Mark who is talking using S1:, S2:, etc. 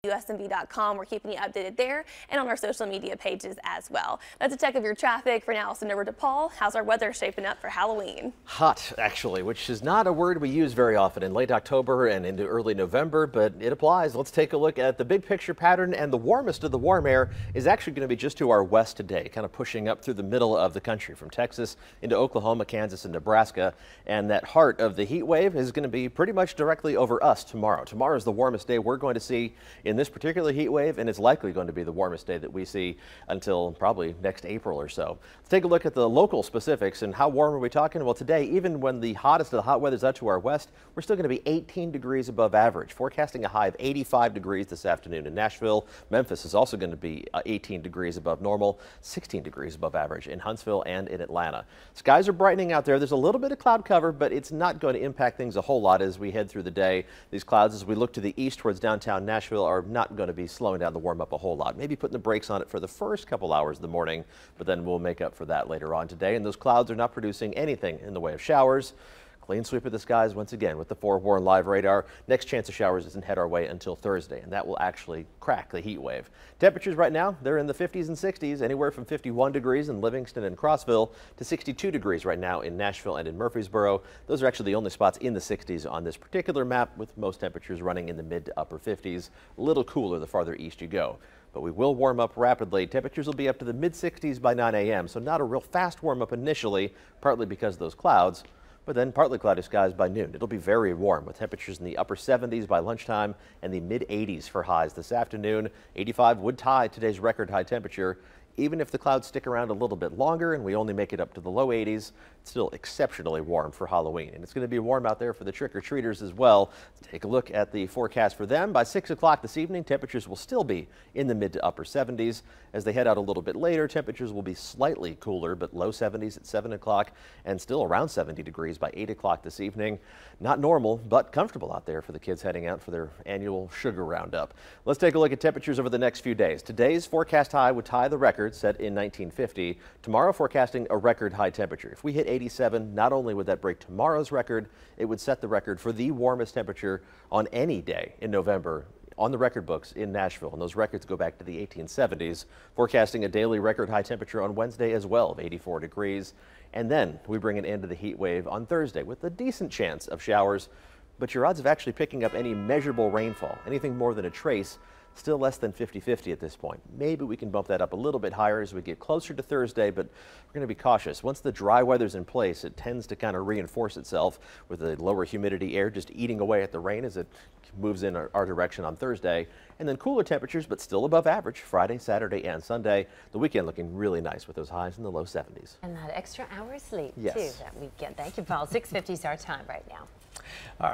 S1: usmv.com. We're keeping you updated there and on our social media pages as well. That's a check of your traffic. For now, I'll send over to Paul. How's our weather shaping up for Halloween?
S2: Hot, actually, which is not a word we use very often in late October and into early November, but it applies. Let's take a look at the big picture pattern, and the warmest of the warm air is actually going to be just to our west today, kind of pushing up through the middle of the country from Texas into Oklahoma, Kansas, and Nebraska. And that heart of the heat wave is going to be pretty much directly over us tomorrow. Tomorrow is the warmest day we're going to see in this particular heat wave, and it's likely going to be the warmest day that we see until probably next April or so. Let's take a look at the local specifics and how warm are we talking? Well, today, even when the hottest of the hot weather is out to our west, we're still going to be 18 degrees above average, forecasting a high of 85 degrees this afternoon in Nashville. Memphis is also going to be 18 degrees above normal, 16 degrees above average in Huntsville and in Atlanta. Skies are brightening out there. There's a little bit of cloud cover, but it's not going to impact things a whole lot as we head through the day. These clouds, as we look to the east towards downtown Nashville, are not going to be slowing down the warm up a whole lot. Maybe putting the brakes on it for the first couple hours of the morning, but then we'll make up for that later on today. And those clouds are not producing anything in the way of showers. Clean sweep of the skies once again with the forewarned live radar. Next chance of showers doesn't head our way until Thursday, and that will actually crack the heat wave. Temperatures right now, they're in the 50s and 60s, anywhere from 51 degrees in Livingston and Crossville to 62 degrees right now in Nashville and in Murfreesboro. Those are actually the only spots in the 60s on this particular map, with most temperatures running in the mid to upper 50s. A little cooler the farther east you go. But we will warm up rapidly. Temperatures will be up to the mid 60s by 9 a.m., so not a real fast warm up initially, partly because of those clouds. But then partly cloudy skies by noon. It'll be very warm with temperatures in the upper 70s by lunchtime and the mid 80s for highs this afternoon. 85 would tie today's record high temperature. Even if the clouds stick around a little bit longer and we only make it up to the low 80s, it's still exceptionally warm for Halloween. And it's going to be warm out there for the trick-or-treaters as well. Let's take a look at the forecast for them. By 6 o'clock this evening, temperatures will still be in the mid to upper 70s. As they head out a little bit later, temperatures will be slightly cooler, but low 70s at 7 o'clock and still around 70 degrees by 8 o'clock this evening. Not normal, but comfortable out there for the kids heading out for their annual sugar roundup. Let's take a look at temperatures over the next few days. Today's forecast high would tie the record set in 1950. Tomorrow forecasting a record high temperature. If we hit 87, not only would that break tomorrow's record, it would set the record for the warmest temperature on any day in November on the record books in Nashville, and those records go back to the 1870s. Forecasting a daily record high temperature on Wednesday as well of 84 degrees. And then we bring an end to the heat wave on Thursday with a decent chance of showers, but your odds of actually picking up any measurable rainfall, anything more than a trace, still less than 50-50 at this point. Maybe we can bump that up a little bit higher as we get closer to Thursday, but we're going to be cautious. Once the dry weather's in place, it tends to kind of reinforce itself with the lower humidity air just eating away at the rain as it moves in our direction on Thursday. And then cooler temperatures, but still above average Friday, Saturday, and Sunday. The weekend looking really nice with those highs in the low 70s.
S3: And that extra hour sleep,
S2: yes,
S3: too, that weekend. Thank you, Paul. 6:50 is our time right now.
S2: All right.